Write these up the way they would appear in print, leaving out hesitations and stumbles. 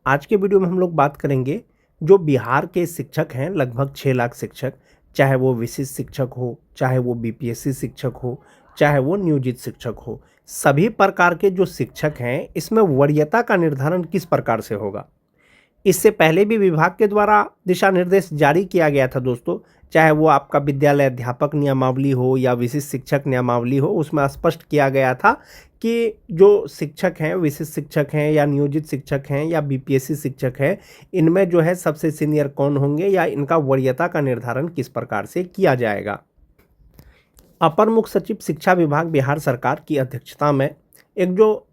आज के वीडियो में हम लोग बात करेंगे जो बिहार के शिक्षक हैं, लगभग 6 लाख शिक्षक, चाहे वो विशिष्ट शिक्षक हो, चाहे वो बीपीएससी शिक्षक हो, चाहे वो नियोजित शिक्षक हो, सभी प्रकार के जो शिक्षक हैं इसमें वरीयता का निर्धारण किस प्रकार से होगा। इससे पहले भी विभाग के द्वारा दिशा निर्देश जारी किया गया था दोस्तों, चाहे वो आपका विद्यालय अध्यापक नियमावली हो या विशिष्ट शिक्षक नियमावली हो, उसमें स्पष्ट किया गया था कि जो शिक्षक हैं, विशिष्ट शिक्षक हैं या नियोजित शिक्षक हैं या बीपीएससी शिक्षक हैं, इनमें जो है सबसे सीनियर कौन होंगे या इनका वरीयता का निर्धारण किस प्रकार से किया जाएगा। अपर मुख्य सचिव शिक्षा विभाग बिहार सरकार की अध्यक्षता में एक जो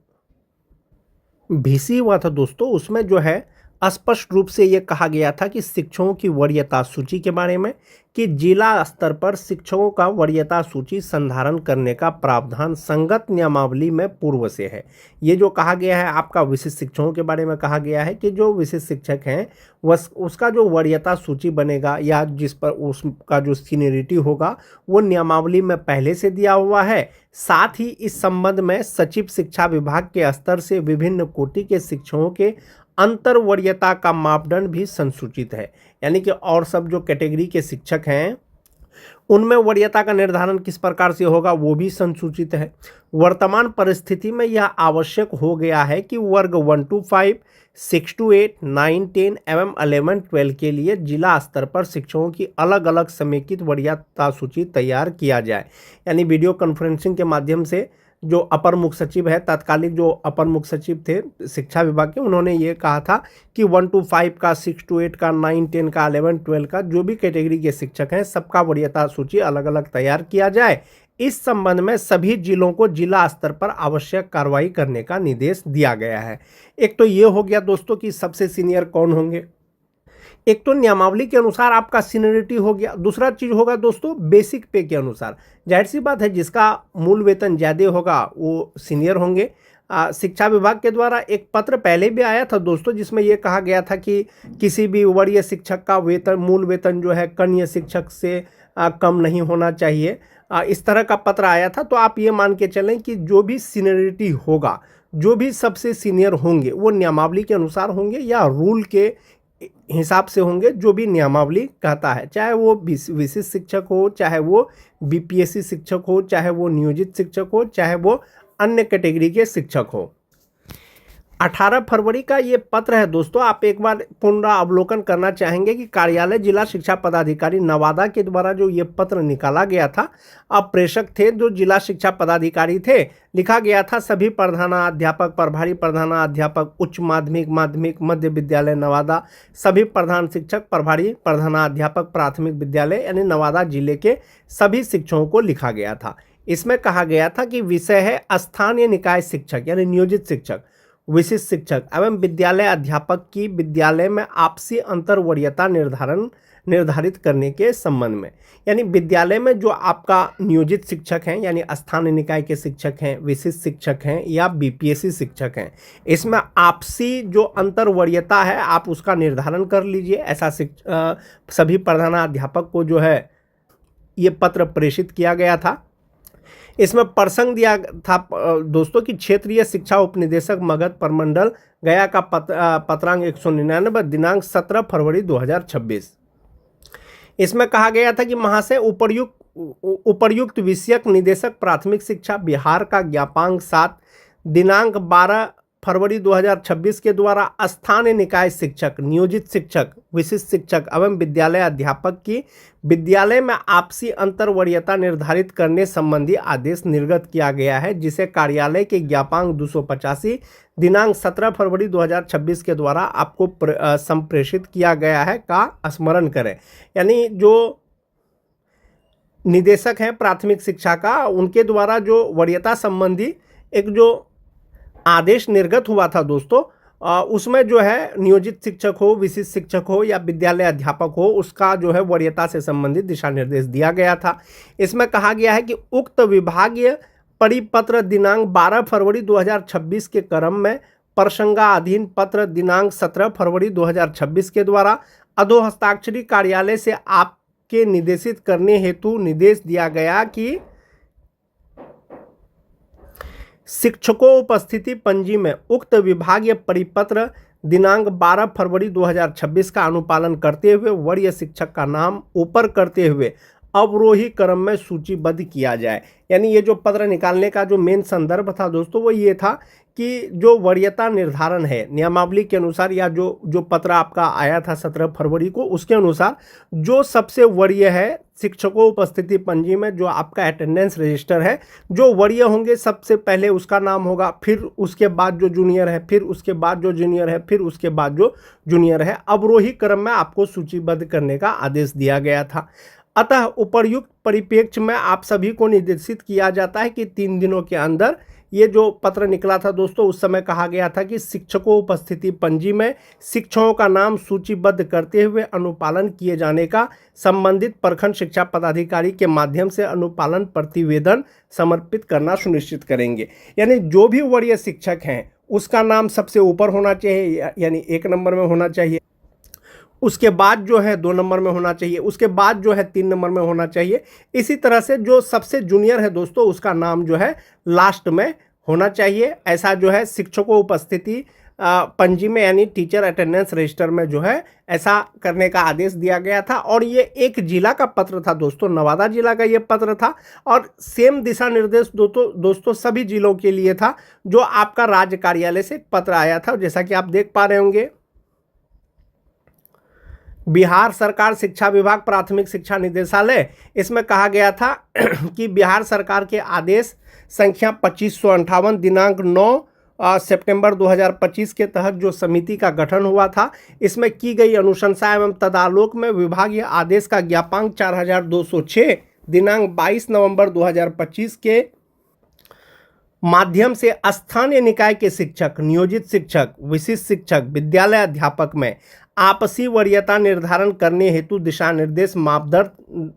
VC हुआ था दोस्तों, उसमें जो है स्पष्ट रूप से ये कहा गया था कि शिक्षकों की वरीयता सूची के बारे में कि जिला स्तर पर शिक्षकों का वरीयता सूची संधारण करने का प्रावधान संगत नियमावली में पूर्व से है। ये जो कहा गया है आपका विशिष्ट शिक्षकों के बारे में कहा गया है कि जो विशिष्ट शिक्षक हैं उसका जो वरीयता सूची बनेगा या जिस पर उसका जो सीनियरिटी होगा वो नियमावली में पहले से दिया हुआ है। साथ ही इस संबंध में सचिव शिक्षा विभाग के स्तर से विभिन्न कोटि के शिक्षकों के अंतर वरीयता का मापदंड भी संसूचित है, यानी कि और सब जो कैटेगरी के शिक्षक हैं उनमें वरीयता का निर्धारण किस प्रकार से होगा वो भी संसूचित है। वर्तमान परिस्थिति में यह आवश्यक हो गया है कि वर्ग 1 to 5, 6 to 8, 9, 10 एवं 11, 12 के लिए जिला स्तर पर शिक्षकों की अलग अलग समेकित वरीयता सूची तैयार किया जाए। यानी वीडियो कॉन्फ्रेंसिंग के माध्यम से जो अपर मुख्य सचिव है, तत्कालिक जो अपर मुख्य सचिव थे शिक्षा विभाग के, उन्होंने ये कहा था कि 1 to 5 का, 6 to 8 का, 9, 10 का, 11, 12 का जो भी कैटेगरी के शिक्षक हैं सबका वरीयता सूची अलग अलग तैयार किया जाए। इस संबंध में सभी जिलों को जिला स्तर पर आवश्यक कार्रवाई करने का निर्देश दिया गया है। एक तो ये हो गया दोस्तों कि सबसे सीनियर कौन होंगे, एक तो नियमावली के अनुसार आपका सीनियरिटी हो गया, दूसरा चीज होगा दोस्तों बेसिक पे के अनुसार। जाहिर सी बात है जिसका मूल वेतन ज़्यादा होगा वो सीनियर होंगे। शिक्षा विभाग के द्वारा एक पत्र पहले भी आया था दोस्तों जिसमें यह कहा गया था कि किसी भी वरीय शिक्षक का वेतन, मूल वेतन जो है कन्या शिक्षक से कम नहीं होना चाहिए। इस तरह का पत्र आया था। तो आप ये मान के चलें कि जो भी सीनियरिटी होगा, जो भी सबसे सीनियर होंगे वो नियमावली के अनुसार होंगे या रूल के हिसाब से होंगे, जो भी नियमावली कहता है, चाहे वो विशिष्ट शिक्षक हो, चाहे वो बीपीएससी शिक्षक हो, चाहे वो नियोजित शिक्षक हो, चाहे वो अन्य कैटेगरी के शिक्षक हो। 18 फरवरी का ये पत्र है दोस्तों। आप एक बार पुनरावलोकन करना चाहेंगे कि कार्यालय जिला शिक्षा पदाधिकारी नवादा के द्वारा जो ये पत्र निकाला गया था, अब प्रेषक थे जो जिला शिक्षा पदाधिकारी थे, लिखा गया था सभी प्रधानाध्यापक, प्रभारी प्रधानाध्यापक, उच्च माध्यमिक, माध्यमिक, मध्य विद्यालय नवादा, सभी प्रधान शिक्षक, प्रभारी प्रधानाध्यापक प्राथमिक विद्यालय यानी नवादा जिले के सभी शिक्षकों को लिखा गया था। इसमें कहा गया था कि विषय है स्थानीय निकाय शिक्षक यानी नियोजित शिक्षक, विशिष्ट शिक्षक एवं विद्यालय अध्यापक की विद्यालय में आपसी अंतर वरीयता निर्धारित करने के संबंध में। यानी विद्यालय में जो आपका नियोजित शिक्षक हैं यानी स्थानीय निकाय के शिक्षक हैं, विशिष्ट शिक्षक हैं या बीपीएससी शिक्षक हैं, इसमें आपसी जो अंतर वरीयता है आप उसका निर्धारण कर लीजिए। ऐसा सभी प्रधानाध्यापक को जो है ये पत्र प्रेषित किया गया था। इसमें प्रसंग दिया था दोस्तों कि क्षेत्रीय शिक्षा उपनिदेशक मगध प्रमंडल गया का पत्रांक 199 दिनांक 17 फरवरी 2026। इसमें कहा गया था कि महाशय उपर्युक्त विषयक निदेशक प्राथमिक शिक्षा बिहार का ज्ञापांक 7 दिनांक 12 फरवरी 2026 के द्वारा स्थानीय निकाय शिक्षक, नियोजित शिक्षक, विशिष्ट शिक्षक एवं विद्यालय अध्यापक की विद्यालय में आपसी अंतर वरीयता निर्धारित करने संबंधी आदेश निर्गत किया गया है, जिसे कार्यालय के ज्ञापांक 285 दिनांक 17 फरवरी 2026 के द्वारा आपको संप्रेषित किया गया है का स्मरण करें। यानी जो निदेशक हैं प्राथमिक शिक्षा का, उनके द्वारा जो वरीयता संबंधी एक जो आदेश निर्गत हुआ था दोस्तों, उसमें जो है नियोजित शिक्षक हो, विशिष्ट शिक्षक हो या विद्यालय अध्यापक हो, उसका जो है वरीयता से संबंधित दिशा निर्देश दिया गया था। इसमें कहा गया है कि उक्त विभागीय परिपत्र दिनांक 12 फरवरी 2026 के क्रम में प्रसंगाधीन पत्र दिनांक 17 फरवरी 2026 के द्वारा अधोहस्ताक्षरी कार्यालय से आपके निर्देशित करने हेतु निर्देश दिया गया कि शिक्षकों उपस्थिति पंजी में उक्त विभागीय परिपत्र दिनांक 12 फरवरी 2026 का अनुपालन करते हुए वरीय शिक्षक का नाम ऊपर करते हुए अवरोही क्रम में सूचीबद्ध किया जाए। यानी ये जो पत्र निकालने का जो मेन संदर्भ था दोस्तों वो ये था कि जो वरीयता निर्धारण है नियमावली के अनुसार, या जो पत्र आपका आया था 17 फरवरी को, उसके अनुसार जो सबसे वरीय है शिक्षकों उपस्थिति पंजी में जो आपका अटेंडेंस रजिस्टर है, जो वरीय होंगे सबसे पहले उसका नाम होगा, फिर उसके बाद जो जूनियर है, फिर उसके बाद जो जूनियर है, फिर उसके बाद जो जूनियर है, अवरोही क्रम में आपको सूचीबद्ध करने का आदेश दिया गया था। अतः उपर्युक्त परिप्रेक्ष्य में आप सभी को निर्देशित किया जाता है कि 3 दिनों के अंदर, ये जो पत्र निकला था दोस्तों उस समय कहा गया था कि शिक्षकों उपस्थिति पंजी में शिक्षकों का नाम सूचीबद्ध करते हुए अनुपालन किए जाने का संबंधित प्रखंड शिक्षा पदाधिकारी के माध्यम से अनुपालन प्रतिवेदन समर्पित करना सुनिश्चित करेंगे। यानी जो भी वरीय शिक्षक हैं उसका नाम सबसे ऊपर होना चाहिए, यानी 1 नंबर में होना चाहिए, उसके बाद जो है 2 नंबर में होना चाहिए, उसके बाद जो है 3 नंबर में होना चाहिए। इसी तरह से जो सबसे जूनियर है दोस्तों उसका नाम जो है लास्ट में होना चाहिए। ऐसा जो है शिक्षकों उपस्थिति पंजी में यानी टीचर अटेंडेंस रजिस्टर में जो है ऐसा करने का आदेश दिया गया था। और ये एक जिला का पत्र था दोस्तों, नवादा जिला का ये पत्र था, और सेम दिशा निर्देश दोस्तों सभी जिलों के लिए था जो आपका राज्य कार्यालय से पत्र आया था, जैसा कि आप देख पा रहे होंगे। बिहार सरकार शिक्षा विभाग प्राथमिक शिक्षा निदेशालय, इसमें कहा गया था कि बिहार सरकार के आदेश संख्या 2558 दिनांक 9 सितंबर 2025 के तहत जो समिति का गठन हुआ था, इसमें की गई अनुशंसा एवं तदालोक में विभागीय आदेश का ज्ञापांक 4206 दिनांक 22 नवंबर 2025 के माध्यम से स्थानीय निकाय के शिक्षक, नियोजित शिक्षक, विशिष्ट शिक्षक, विद्यालय अध्यापक में आपसी वरीयता निर्धारण करने हेतु दिशा निर्देश मापदंड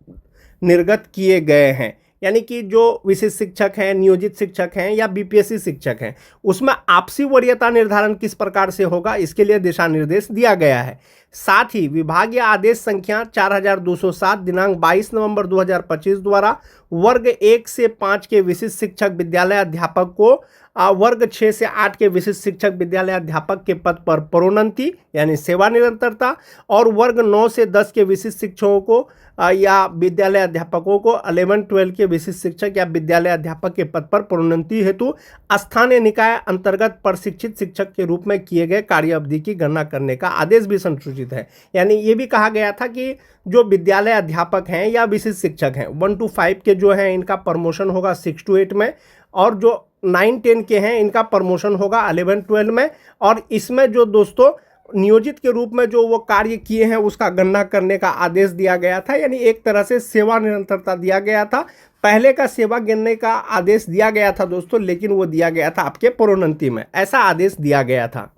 निर्गत किए गए हैं। यानी कि जो विशिष्ट शिक्षक हैं, नियोजित शिक्षक हैं या बीपीएससी शिक्षक हैं, उसमें आपसी वरीयता निर्धारण किस प्रकार से होगा इसके लिए दिशा निर्देश दिया गया है। साथ ही विभागीय आदेश संख्या 4207 दिनांक 22 नवंबर 2025 द्वारा वर्ग 1 से 5 के विशिष्ट शिक्षक विद्यालय अध्यापक को वर्ग 6 से 8 के विशिष्ट शिक्षक विद्यालय अध्यापक के पद पर प्रोन्नति यानी सेवा निरंतरता, और वर्ग 9 से 10 के विशिष्ट शिक्षकों को या विद्यालय अध्यापकों को 11-12 के विशिष्ट शिक्षक या विद्यालय अध्यापक के पद पर प्रोन्नति हेतु स्थानीय निकाय अंतर्गत प्रशिक्षित शिक्षक के रूप में किए गए कार्य अवधि की गणना करने का आदेश भी संसूचित है। यानी ये भी कहा गया था कि जो विद्यालय अध्यापक हैं या विशिष्ट शिक्षक हैं 1 to 5 के जो हैं इनका प्रमोशन होगा 6 to 8 में, और जो 9-10 के हैं इनका प्रमोशन होगा 11-12 में। और इसमें जो दोस्तों नियोजित के रूप में जो वो कार्य किए हैं उसका गणना करने का आदेश दिया गया था। यानी एक तरह से सेवा निरंतरता दिया गया था। पहले का सेवा गिनने का आदेश दिया गया था दोस्तों, लेकिन वो दिया गया था आपके प्रोन्नति में, ऐसा आदेश दिया गया था।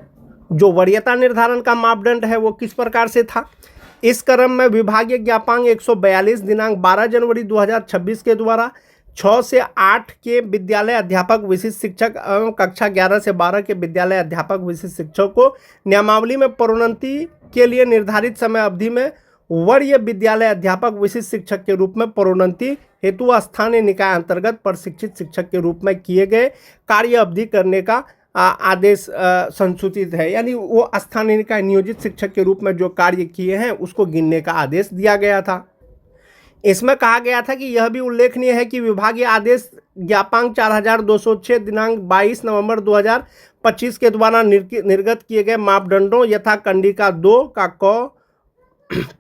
जो वरीयता निर्धारण का मापदंड है वो किस प्रकार से था, इस क्रम में विभागीय ज्ञापांक 142 दिनांक 12 जनवरी 2026 के द्वारा 6 से 8 के विद्यालय अध्यापक विशिष्ट शिक्षक एवं कक्षा 11 से 12 के विद्यालय अध्यापक विशिष्ट शिक्षक को नियमावली में प्रोन्नति के लिए निर्धारित समय अवधि में वरीय विद्यालय अध्यापक विशिष्ट शिक्षक के रूप में प्रोन्नति हेतु स्थानीय निकाय अंतर्गत प्रशिक्षित शिक्षक के रूप में किए गए कार्य अवधि करने का आदेश संसूचित है। यानी वो स्थानीय निकाय नियोजित शिक्षक के रूप में जो कार्य किए हैं उसको गिनने का आदेश दिया गया था। इसमें कहा गया था कि यह भी उल्लेखनीय है कि विभागीय आदेश ज्ञापांक 4206 दिनांक 22 नवंबर 2025 के द्वारा निर्गत किए गए मापदंडों यथा कंडिका 2 का क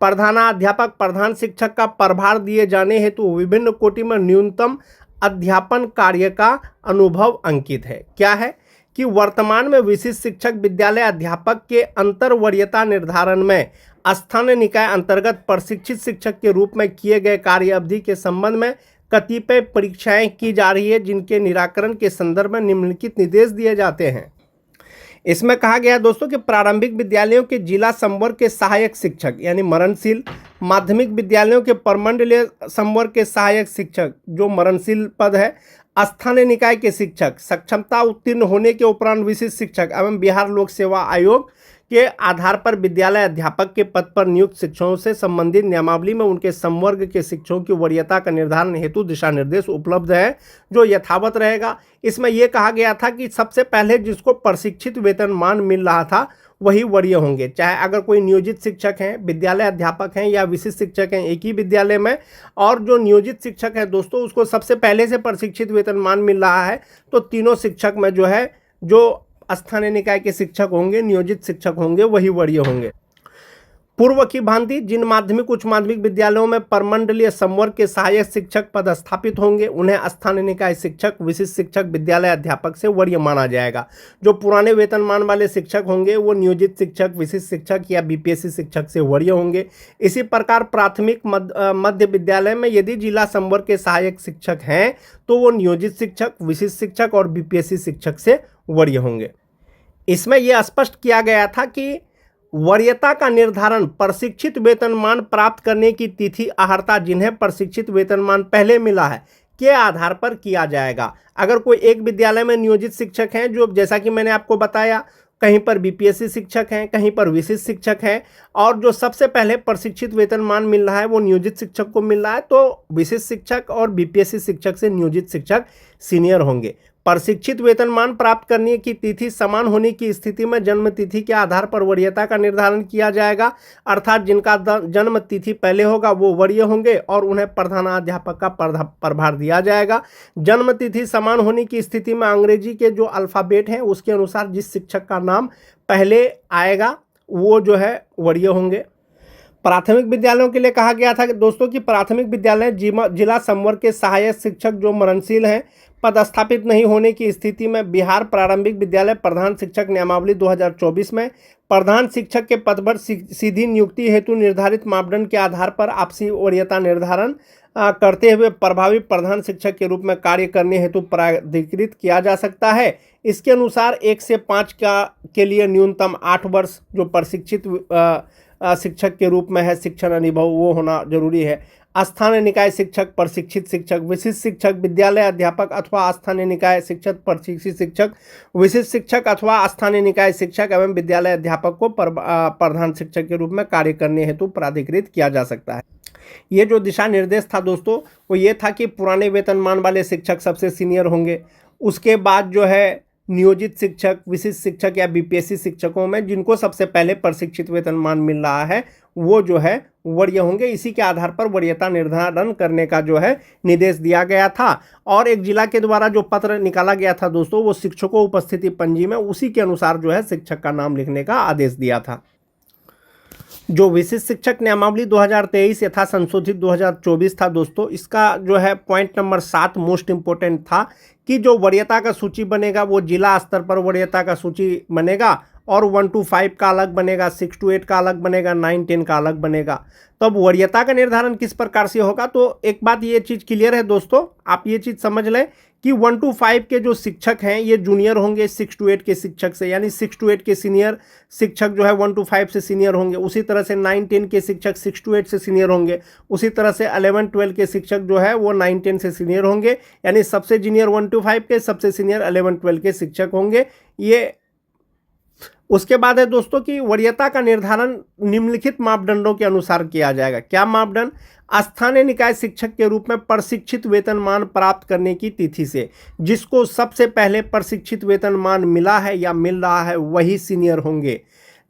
प्रधानाध्यापक प्रधान शिक्षक का प्रभार दिए जाने हेतु विभिन्न कोटि में न्यूनतम अध्यापन कार्य का अनुभव अंकित है। क्या है कि वर्तमान में विशिष्ट शिक्षक विद्यालय अध्यापक के अंतर वरीयता निर्धारण में स्थानीय निकाय अंतर्गत प्रशिक्षित शिक्षक के रूप में किए गए कार्य अवधि के संबंध में कतिपय परीक्षाएं की जा रही है, जिनके निराकरण के संदर्भ में निम्नलिखित निर्देश दिए जाते हैं। इसमें कहा गया दोस्तों कि प्रारंभिक विद्यालयों के जिला संवर्ग के सहायक शिक्षक यानी मरणशील, माध्यमिक विद्यालयों के प्रमंडलीय संवर्ग के सहायक शिक्षक जो मरणशील पद है, स्थानीय निकाय के शिक्षक, सक्षमता उत्तीर्ण होने के उपरांत विशिष्ट शिक्षक एवं बिहार लोक सेवा आयोग के आधार पर विद्यालय अध्यापक के पद पर नियुक्त शिक्षकों से संबंधित नियमावली में उनके संवर्ग के शिक्षकों की वरीयता का निर्धारण हेतु दिशा निर्देश उपलब्ध है, जो यथावत रहेगा। इसमें यह कहा गया था कि सबसे पहले जिसको प्रशिक्षित वेतनमान मिल रहा था वही वरीय होंगे, चाहे अगर कोई नियोजित शिक्षक हैं, विद्यालय अध्यापक हैं या विशिष्ट शिक्षक हैं एक ही विद्यालय में, और जो नियोजित शिक्षक है दोस्तों उसको सबसे पहले से प्रशिक्षित वेतनमान मिल रहा है, तो तीनों शिक्षक में जो है जो स्थानीय निकाय के शिक्षक होंगे, नियोजित शिक्षक होंगे, वही वरीय होंगे। पूर्व की भांति जिन माध्यमिक उच्च माध्यमिक विद्यालयों में परमंडलीय संवर्ग के सहायक शिक्षक पद स्थापित होंगे उन्हें स्थानीय निकाय शिक्षक, विशिष्ट शिक्षक, विद्यालय अध्यापक से वरीय माना जाएगा। जो पुराने वेतनमान वाले शिक्षक होंगे वो नियोजित शिक्षक, विशिष्ट शिक्षक या बीपीएससी शिक्षक से वरीय होंगे। इसी प्रकार प्राथमिक मध्य विद्यालय में यदि जिला संवर्ग के सहायक शिक्षक हैं तो वो नियोजित शिक्षक, विशिष्ट शिक्षक और बीपीएससी शिक्षक से वरीय होंगे। इसमें यह स्पष्ट किया गया था कि वरीयता का निर्धारण प्रशिक्षित वेतनमान प्राप्त करने की तिथि अहर्ता जिन्हें प्रशिक्षित वेतनमान पहले मिला है के आधार पर किया जाएगा। अगर कोई एक विद्यालय में नियोजित शिक्षक हैं, जो जैसा कि मैंने आपको बताया कहीं पर बीपीएससी शिक्षक हैं, कहीं पर विशिष्ट शिक्षक हैं, और जो सबसे पहले प्रशिक्षित वेतनमान मिल रहा है वो नियोजित शिक्षक को मिल रहा है, तो विशिष्ट शिक्षक और बीपीएससी शिक्षक से नियोजित शिक्षक सीनियर होंगे। प्रशिक्षित वेतनमान प्राप्त करने की तिथि समान होने की स्थिति में जन्म तिथि के आधार पर वरीयता का निर्धारण किया जाएगा, अर्थात जिनका जन्म तिथि पहले होगा वो वरीय होंगे और उन्हें प्रधानाध्यापक का प्रभार दिया जाएगा। जन्म तिथि समान होने की स्थिति में अंग्रेजी के जो अल्फ़ाबेट हैं उसके अनुसार जिस शिक्षक का नाम पहले आएगा वो जो है वरीय होंगे। प्राथमिक विद्यालयों के लिए कहा गया था कि दोस्तों की प्राथमिक विद्यालय जिला संवर्ग के सहायक शिक्षक जो मरणशील हैं पदस्थापित नहीं होने की स्थिति में बिहार प्रारंभिक विद्यालय प्रधान शिक्षक नियमावली 2024 में प्रधान शिक्षक के पद पर सीधी नियुक्ति हेतु निर्धारित मापदंड के आधार पर आपसी वरीयता निर्धारण करते हुए प्रभावी प्रधान शिक्षक के रूप में कार्य करने हेतु प्राधिकृत किया जा सकता है। इसके अनुसार 1 से 5 के लिए न्यूनतम 8 वर्ष जो प्रशिक्षित शिक्षक के रूप में है शिक्षण अनुभव वो होना जरूरी है। स्थानीय निकाय शिक्षक, प्रशिक्षित शिक्षक, विशिष्ट शिक्षक, विद्यालय अध्यापक अथवा स्थानीय निकाय शिक्षक, प्रशिक्षित शिक्षक, विशिष्ट शिक्षक अथवा स्थानीय निकाय शिक्षक एवं विद्यालय अध्यापक को प्रधान शिक्षक के रूप में कार्य करने हेतु प्राधिकृत किया जा सकता है। ये जो दिशा निर्देश था दोस्तों वो ये था कि पुराने वेतनमान वाले शिक्षक सबसे सीनियर होंगे, उसके बाद जो है नियोजित शिक्षक, विशिष्ट शिक्षक या बीपीएससी शिक्षकों में जिनको सबसे पहले प्रशिक्षित वेतनमान मिल रहा है वो जो है वरीय होंगे। इसी के आधार पर वरीयता निर्धारण करने का जो है निर्देश दिया गया था। और एक जिला के द्वारा जो पत्र निकाला गया था दोस्तों वो शिक्षकों उपस्थिति पंजी में उसी के अनुसार जो है शिक्षक का नाम लिखने का आदेश दिया था। जो विशिष्ट शिक्षक नियमावली 2023 यथा संशोधित 2024 था दोस्तों, इसका जो है पॉइंट नंबर 7 मोस्ट इम्पोर्टेंट था कि जो वरीयता का सूची बनेगा वो जिला स्तर पर वरीयता का सूची बनेगा और 1 to 5 का अलग बनेगा, 6 to 8 का अलग बनेगा, 9, 10 का अलग बनेगा। तब वरीयता का निर्धारण किस प्रकार से होगा, तो एक बात ये चीज़ क्लियर है दोस्तों, आप ये चीज़ समझ लें कि 1 to 5 के जो शिक्षक हैं ये जूनियर होंगे 6 to 8 के शिक्षक से, यानी 6 to 8 के सीनियर शिक्षक जो है 1 to 5 से सीनियर होंगे। उसी तरह से 9, 10 के शिक्षक 6 to 8 से सीनियर होंगे। उसी तरह से 11, 12 के शिक्षक जो है वो 9, 10 से सीनियर होंगे, यानी सबसे जूनियर 1 to 5 के, सबसे सीनियर 11, 12 के शिक्षक होंगे। ये उसके बाद है दोस्तों कि वरीयता का निर्धारण निम्नलिखित मापदंडों के अनुसार किया जाएगा। क्या मापदंड? स्थानीय निकाय शिक्षक के रूप में प्रशिक्षित वेतनमान प्राप्त करने की तिथि से जिसको सबसे पहले प्रशिक्षित वेतनमान मिला है या मिल रहा है वही सीनियर होंगे।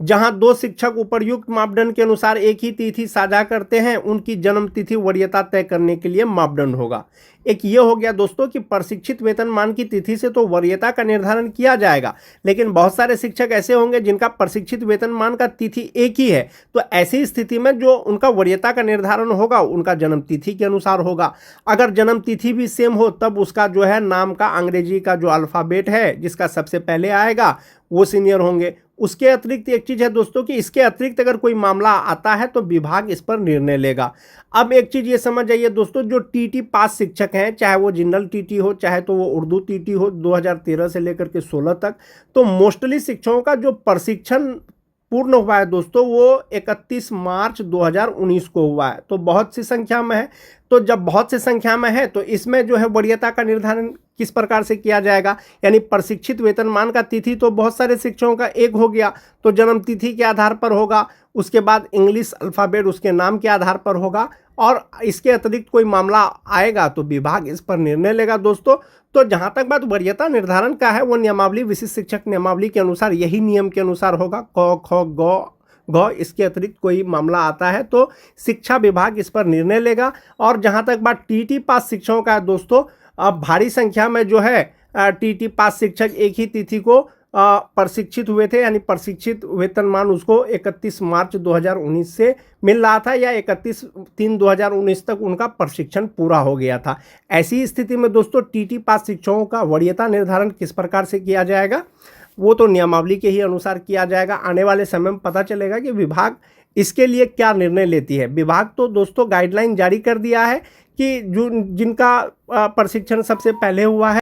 जहां 2 शिक्षक उपर्युक्त मापदंड के अनुसार एक ही तिथि साझा करते हैं उनकी जन्म तिथि वरीयता तय करने के लिए मापदंड होगा। एक ये हो गया दोस्तों कि प्रशिक्षित वेतनमान की तिथि से तो वरीयता का निर्धारण किया जाएगा, लेकिन बहुत सारे शिक्षक ऐसे होंगे जिनका प्रशिक्षित वेतनमान का तिथि एक ही है, तो ऐसी स्थिति में जो उनका वरीयता का निर्धारण होगा उनका जन्म तिथि के अनुसार होगा। अगर जन्म तिथि भी सेम हो तब उसका जो है नाम का अंग्रेजी का जो अल्फ़ाबेट है जिसका सबसे पहले आएगा वो सीनियर होंगे। उसके अतिरिक्त एक चीज़ है दोस्तों कि इसके अतिरिक्त अगर कोई मामला आता है तो विभाग इस पर निर्णय लेगा। अब एक चीज़ ये समझ जाइए दोस्तों, जो टीटी पास शिक्षक हैं, चाहे वो जनरल टीटी हो चाहे तो वो उर्दू टीटी हो 2013 से लेकर के 16 तक, तो मोस्टली शिक्षकों का जो प्रशिक्षण पूर्ण हुआ है दोस्तों वो 31 मार्च 2019 को हुआ है। तो बहुत सी संख्या में है, तो जब बहुत सी संख्या में है तो इसमें जो है वरीयता का निर्धारण किस प्रकार से किया जाएगा, यानी प्रशिक्षित वेतनमान का तिथि तो बहुत सारे शिक्षकों का एक हो गया, तो जन्म तिथि के आधार पर होगा, उसके बाद इंग्लिश अल्फ़ाबेट उसके नाम के आधार पर होगा, और इसके अतिरिक्त कोई मामला आएगा तो विभाग इस पर निर्णय लेगा दोस्तों। तो जहाँ तक बात वरीयता निर्धारण का है वो नियमावली, विशिष्ट शिक्षक नियमावली के अनुसार यही नियम के अनुसार होगा। क ख ग इसके अतिरिक्त कोई मामला आता है तो शिक्षा विभाग इस पर निर्णय लेगा। और जहाँ तक बात टीटी पास शिक्षकों का है दोस्तों, अब भारी संख्या में जो है टीटी पास शिक्षक एक ही तिथि को प्रशिक्षित हुए थे, यानी प्रशिक्षित वेतनमान उसको 31 मार्च 2019 से मिल रहा था या 31/3/2019 तक उनका प्रशिक्षण पूरा हो गया था। ऐसी स्थिति में दोस्तों टीटी पास शिक्षकों का वरीयता निर्धारण किस प्रकार से किया जाएगा, वो तो नियमावली के ही अनुसार किया जाएगा। आने वाले समय में पता चलेगा कि विभाग इसके लिए क्या निर्णय लेती है। विभाग तो दोस्तों गाइडलाइन जारी कर दिया है कि जो जिनका प्रशिक्षण सबसे पहले हुआ है